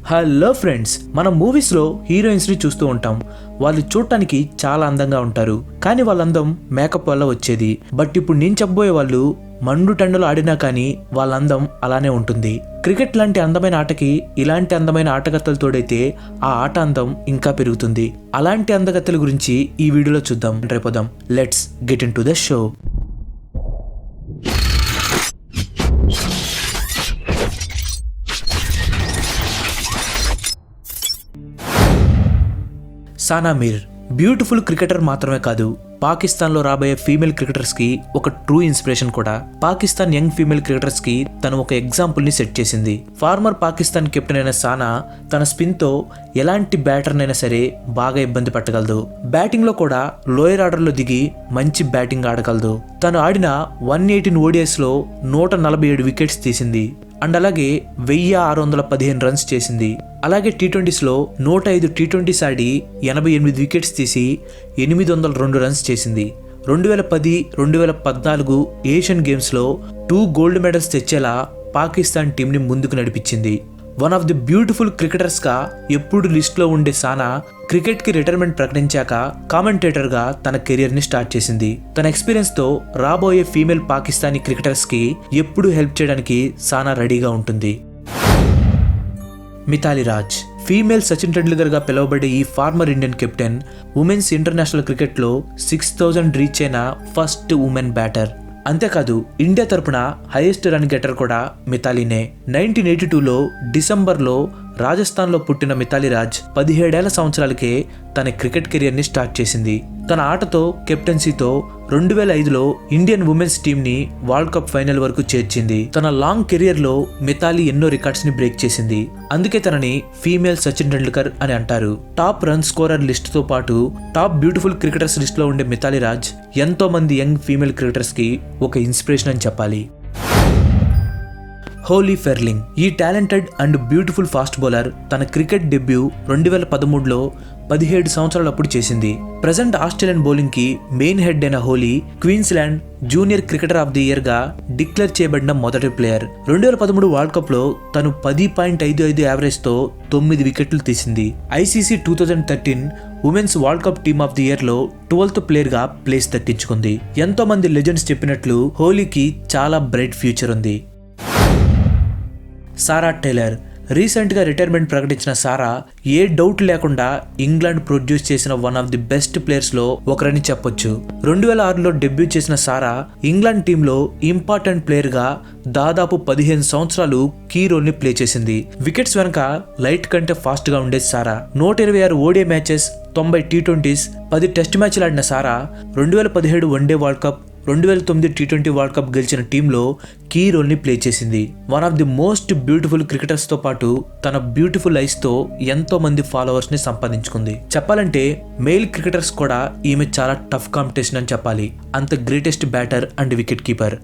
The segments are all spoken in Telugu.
హలో ఫ్రెండ్స్, మనం మూవీస్లో హీరోయిన్స్ని చూస్తూ ఉంటాం. వాళ్ళు చూడటానికి చాలా అందంగా ఉంటారు, కానీ వాళ్ళ అందం మేకప్ వల్ల వచ్చేది. బట్ ఇప్పుడు నేను చెప్పబోయే వాళ్ళు మండు టెండలు ఆడినా కానీ వాళ్ళ అందం అలానే ఉంటుంది. క్రికెట్ లాంటి అందమైన ఆటకి ఇలాంటి అందమైన ఆటగత్తలు తోడైతే ఆ ఆట అందం ఇంకా పెరుగుతుంది. అలాంటి అందగత్తెల గురించి ఈ వీడియోలో చూద్దాం. రేపోదాం. Let's get into the show. Sana Mir beautiful cricketer మాత్రమే కాదు, పాకిస్తాన్లో రాబోయే ఫీమేల్ క్రికెటర్స్కి ఒక ట్రూ ఇన్స్పిరేషన్ కూడా. పాకిస్తాన్ యంగ్ ఫీమేల్ క్రికెటర్స్కి తను ఒక ఎగ్జాంపుల్ని సెట్ చేసింది. ఫార్మర్ పాకిస్తాన్ కెప్టెన్ అయిన సానా తన స్పిన్తో ఎలాంటి బ్యాటర్నైనా సరే బాగా ఇబ్బంది పెట్టగలదు. బ్యాటింగ్లో కూడా లోయర్ ఆర్డర్లో దిగి మంచి బ్యాటింగ్ ఆడగలదు. తను ఆడిన 118 ఓడిఐస్లో 147 వికెట్స్ తీసింది. అండ్ అలాగే 1615 రన్స్ చేసింది. అలాగే టీ20స్లో 105 టీ20s ఆడి 88 వికెట్స్ తీసి 802 రన్స్ చేసింది. 2010, 2014 ఏషియన్ గేమ్స్లో 2 గోల్డ్ మెడల్స్ తెచ్చేలా పాకిస్తాన్ టీంని ముందుకు నడిపించింది. వన్ ఆఫ్ ది బ్యూటిఫుల్ క్రికెటర్స్గా ఎప్పుడు లిస్ట్లో ఉండే సానా క్రికెట్కి రిటైర్మెంట్ ప్రకటించాక కామెంటేటర్గా తన కెరియర్ని స్టార్ట్ చేసింది. తన ఎక్స్పీరియన్స్తో రాబోయే ఫీమేల్ పాకిస్తానీ క్రికెటర్స్కి ఎప్పుడూ హెల్ప్ చేయడానికి సానా రెడీగా ఉంటుంది. మిథాలీ రాజ్ ఫీమేల్ సచిన్ టెండూల్కర్గా పిలువబడే ఈ former Indian captain women's international క్రికెట్లో 6000 రీచ్ అయిన ఫస్ట్ ఉమెన్ బ్యాటర్. అంతేకాదు ఇండియా తరపున హైయెస్ట్ రన్ గెటర్ కూడా మిథాలీనే. 1982లో డిసెంబర్లో రాజస్థాన్లో పుట్టిన మిథాలీ రాజ్ 17 సంవత్సరాలకే తన క్రికెట్ కెరియర్ని స్టార్ట్ చేసింది. తన ఆటతో కెప్టెన్సీతో 2005లో ఇండియన్ ఉమెన్స్ టీంని వరల్డ్ కప్ ఫైనల్ వరకు చేర్చింది. తన లాంగ్ కెరియర్లో మిథాలీ ఎన్నో రికార్డ్స్ని బ్రేక్ చేసింది. అందుకే తనని ఫీమేల్ సచిన్ టెండూల్కర్ అని అంటారు. టాప్ రన్ స్కోరర్ లిస్టుతో పాటు టాప్ బ్యూటిఫుల్ క్రికెటర్స్ లిస్టులో ఉండే మిథాలీ రాజ్ ఎంతో మంది యంగ్ ఫీమేల్ క్రికెటర్స్కి ఒక ఇన్స్పిరేషన్ అని చెప్పాలి. హోలీ ఫెర్లింగ్ ఈ talented and beautiful fast bowler తన క్రికెట్ డెబ్యూ 2013లో 17 సంవత్సరాలప్పుడు చేసింది. ప్రజెంట్ ఆస్ట్రేలియన్ బౌలింగ్కి మెయిన్ హెడ్ అయిన Holly Queensland junior cricketer of the ఇయర్గా డిక్లేర్ చేయబడిన మొదటి ప్లేయర్. 2013 వరల్డ్ కప్లో తను 10.55 యావరేజ్తో 9 వికెట్లు తీసింది. ICC 2013 women's world cup team of the ఇయర్లో 12th ప్లేయర్గా ప్లేస్ దక్కించుకుంది. ఎంతో మంది లెజెండ్స్ చెప్పినట్లు హోలీకి చాలా బ్రైట్ ఫ్యూచర్ ఉంది. సారా టేలర్ రీసెంట్గా రిటైర్మెంట్ ప్రకటించిన సారా ఏ డౌట్ లేకుండా ఇంగ్లాండ్ ప్రొడ్యూస్ చేసిన వన్ ఆఫ్ ది బెస్ట్ ప్లేయర్స్లో ఒకరని చెప్పొచ్చు. 2006లో డెబ్యూ చేసిన సారా ఇంగ్లాండ్ టీంలో ఇంపార్టెంట్ ప్లేయర్గా దాదాపు 15 సంవత్సరాలు కీ రోల్ని ప్లే చేసింది. వికెట్స్ వెనక లైట్ కంటే ఫాస్ట్గా ఉండేది సారా. 126 ఓడిఐ మ్యాచెస్, 90 టీ20s, 10 టెస్ట్ మ్యాచ్లు ఆడిన సారా 2017 వన్డే వరల్డ్ కప్, 2009 టీ20 వరల్డ్ కప్ గెలిచిన టీంలో కీ రోల్ని ప్లే చేసింది. One of the most beautiful క్రికెటర్స్తో పాటు తన బ్యూటిఫుల్ ఐస్తో ఎంతో మంది ఫాలోవర్స్ని సంపాదించుకుంది. చెప్పాలంటే మెయిల్ క్రికెటర్స్ కూడా ఈమె చాలా టఫ్ కాంపిటీషన్ అని చెప్పాలి. అంత greatest batter and wicket keeper.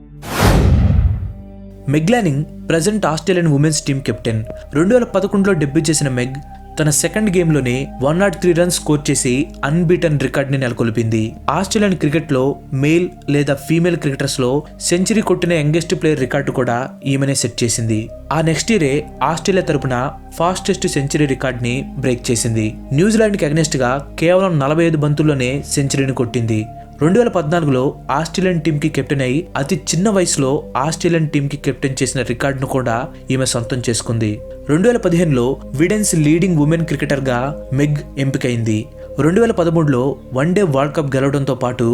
Meg Lanning present Australian women's team captain. 2011లో డెబ్యూ చేసిన మెగ్ తన సెకండ్ గేమ్లోనే 103 రన్స్ స్కోర్ చేసి అన్బీటన్ రికార్డ్ని నెలకొల్పింది. ఆస్ట్రేలియన్ క్రికెట్లో మేల్ లేదా ఫీమేల్ క్రికెటర్స్లో సెంచరీ కొట్టిన యంగెస్ట్ ప్లేయర్ రికార్డు కూడా ఈమెనే సెట్ చేసింది. ఆ నెక్స్ట్ ఇయరే ఆస్ట్రేలియా తరపున ఫాస్టెస్ట్ సెంచరీ రికార్డ్ని బ్రేక్ చేసింది. న్యూజిలాండ్కి అగెనెస్ట్గా కేవలం 45 బంతుల్లోనే సెంచరీని కొట్టింది. 2014లో ఆస్ట్రేలియన్ టీంకి కెప్టెన్ అయి అతి చిన్న వయసులో ఆస్ట్రేలియన్ టీంకి కెప్టెన్ చేసిన రికార్డును కూడా ఈమె సొంతం చేసుకుంది. 2015లో విడెన్స్ leading women క్రికెటర్గా మెగ్ ఎంపికైంది. 2013లో one day world cup గెలవడంతో పాటు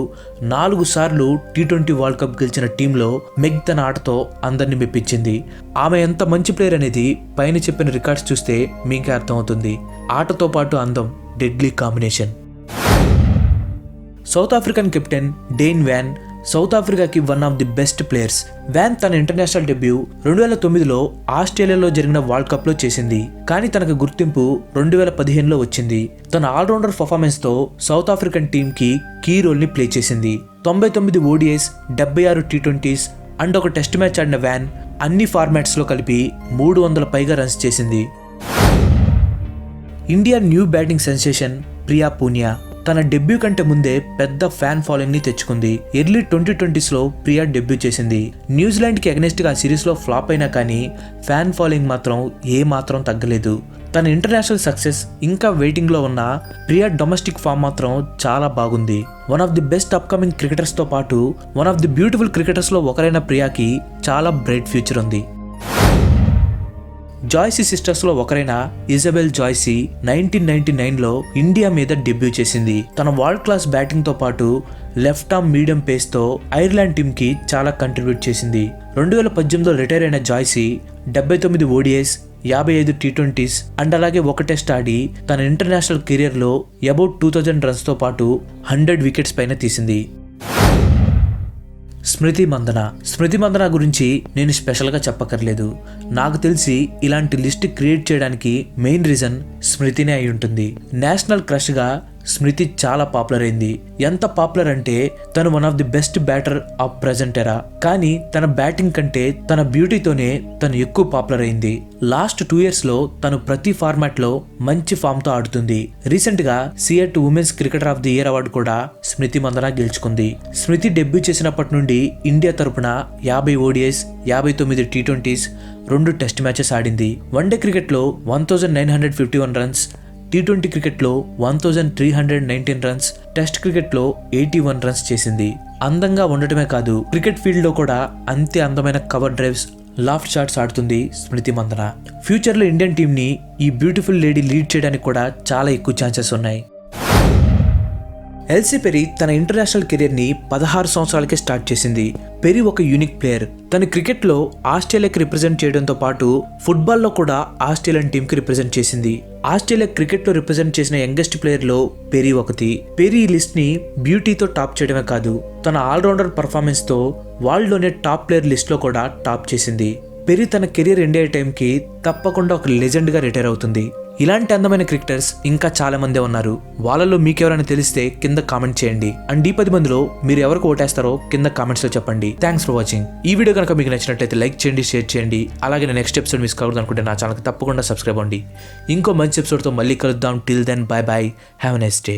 4 సార్లు టీ20 వరల్డ్ కప్ గెలిచిన టీంలో మెగ్ తన ఆటతో అందరినీ మెప్పించింది. ఆమె ఎంత మంచి ప్లేయర్ అనేది పైన చెప్పిన రికార్డ్స్ చూస్తే మీకే అర్థమవుతుంది. ఆటతో పాటు అందం deadly combination. South African captain Dane van South ఆఫ్రికాకి one of the best players. Van తన ఇంటర్నేషనల్ డెబ్యూ 2009లో ఆస్ట్రేలియాలో జరిగిన వరల్డ్ కప్లో చేసింది. కానీ తనకు గుర్తింపు 2015లో వచ్చింది. తన ఆల్రౌండర్ పర్ఫార్మెన్స్తో సౌత్ ఆఫ్రికన్ టీంకి కీ రోల్ని ప్లే చేసింది. 99 ఓడిఐస్, 76 టీ20s అండ్ ఒక టెస్ట్ మ్యాచ్ ఆడిన వ్యాన్ అన్ని ఫార్మాట్స్లో కలిపి 300 పైగా రన్స్ చేసింది. India new batting sensation Priya Punia తన డెబ్యూ కంటే ముందే పెద్ద ఫ్యాన్ ఫాలోయింగ్ ని తెచ్చుకుంది. ఎర్లీ 2020s లో ప్రియా డెబ్యూ చేసింది. న్యూజిలాండ్ కి అగెనిస్ట్ గా ఆ సిరీస్ లో ఫ్లాప్ అయినా కానీ ఫ్యాన్ ఫాలోయింగ్ మాత్రం ఏ మాత్రం తగ్గలేదు. తన ఇంటర్నేషనల్ సక్సెస్ ఇంకా వెయిటింగ్ లో ఉన్న ప్రియా డొమెస్టిక్ ఫామ్ మాత్రం చాలా బాగుంది. One of the best upcoming cricketers తో పాటు one of the beautiful cricketers లో ఒకరైన ప్రియాకి చాలా బ్రైట్ ఫ్యూచర్ ఉంది. జాయ్సీ సిస్టర్స్ లో ఒకరైన ఇజబెల్ జాయ్సీ 1999లో ఇండియా మీద డెబ్యూ చేసింది. తన వరల్డ్ క్లాస్ బ్యాటింగ్ తో పాటు లెఫ్ట్ ఆర్మ్ మీడియం పేస్ తో ఐర్లాండ్ టీమ్ కి చాలా కంట్రిబ్యూట్ చేసింది. 2018లో రిటైర్ అయిన జాయ్సీ 79 ODIs, 55 T20s అండ్ అలాగే ఒక టెస్ట్ ఆడి తన ఇంటర్నేషనల్ కెరీర్ లో అబౌట్ 2000 రన్స్ తో పాటు 100 వికెట్స్ పైన తీసింది. స్మృతి మందన గురించి నేను స్పెషల్గా చెప్పక్కర్లేదు. నాకు తెలిసి ఇలాంటి లిస్ట్ క్రియేట్ చేయడానికి మెయిన్ రీజన్ స్మృతినే అయి ఉంటుంది. నేషనల్ క్రష్గా స్మృతి చాలా పాపులర్ అయింది. ఎంత పాపులర్ అంటే తను one of the best batter of present ఎరా. కానీ తన బ్యాటింగ్ కంటే తన బ్యూటీతోనే తను ఎక్కువ పాపులర్ అయింది. లాస్ట్ 2 years లో తను ప్రతి ఫార్మాట్ లో మంచి ఫామ్ తో ఆడుతుంది. రీసెంట్ గా CEAT women's cricketer of the year award కూడా స్మృతి మందన గెలుచుకుంది. స్మృతి డెబ్యూ చేసినప్పటి నుండి ఇండియా తరపున 50 ODIs, 59 T20s, 2 టెస్ట్ మ్యాచెస్ ఆడింది. వన్డే క్రికెట్ లో 1951 రన్స్, T20 క్రికెట్లో 1319 రన్స్, టెస్ట్ క్రికెట్లో 81 రన్స్ చేసింది. అందంగా ఉండటమే కాదు క్రికెట్ ఫీల్డ్ లో కూడా అంతే అందమైన కవర్ డ్రైవ్స్, లాఫ్ట్ షాట్స్ ఆడుతుంది స్మృతి మందన. ఫ్యూచర్ లో ఇండియన్ టీమ్ ని ఈ బ్యూటిఫుల్ లేడీ లీడ్ చేయడానికి కూడా చాలా ఎక్కువ ఛాన్సెస్ ఉన్నాయి. ఎల్సీ పెరీ తన ఇంటర్నేషనల్ కెరీర్ ని 16 సంవత్సరాలకే స్టార్ట్ చేసింది. పెరీ ఒక యూనిక్ ప్లేయర్. తన క్రికెట్ లో ఆస్ట్రేలియాకి రిప్రజెంట్ చేయడంతో పాటు ఫుట్బాల్లో కూడా ఆస్ట్రేలియన్ టీమ్ కి రిప్రజెంట్ చేసింది. ఆస్ట్రేలియా క్రికెట్ లో రిప్రజెంట్ చేసిన యంగెస్ట్ ప్లేయర్ లో పెరీ ఒకటి. పెరీ ఈ లిస్ట్ ని బ్యూటీతో టాప్ చేయడమే కాదు తన ఆల్రౌండర్ పర్ఫార్మెన్స్ తో వరల్డ్ లోనే టాప్ ప్లేయర్ లిస్ట్ లో కూడా టాప్ చేసింది. పెరీ తన కెరీర్ ఎండ్ అయ్యే టైంకి తప్పకుండా ఒక లెజెండ్ గా రిటైర్ అవుతుంది. ఇలాంటి అందమైన క్రికెటర్స్ ఇంకా చాలా మందే ఉన్నారు. వాళ్ళలో మీకెవరైనా తెలిస్తే కింద కామెంట్ చేయండి. అండ్ ఈ 10 మందిలో మీరు ఎవరికి ఓటేస్తారో కింద కామెంట్స్ లో చెప్పండి. Thanks for watching. ఈ వీడియో కనుక మీకు నచ్చినట్లయితే లైక్ చేయండి, షేర్ చేయండి. అలాగే నెక్స్ట్ ఎపిసోడ్ మిస్ కావద్దు అనుకుంటే నా ఛానల్కి తప్పకుండా సబ్స్క్రైబ్ అవ్వండి. ఇంకో మంచి ఎపిసోడ్తో మళ్ళీ కలుద్దాం. Till then bye bye, have a nice day.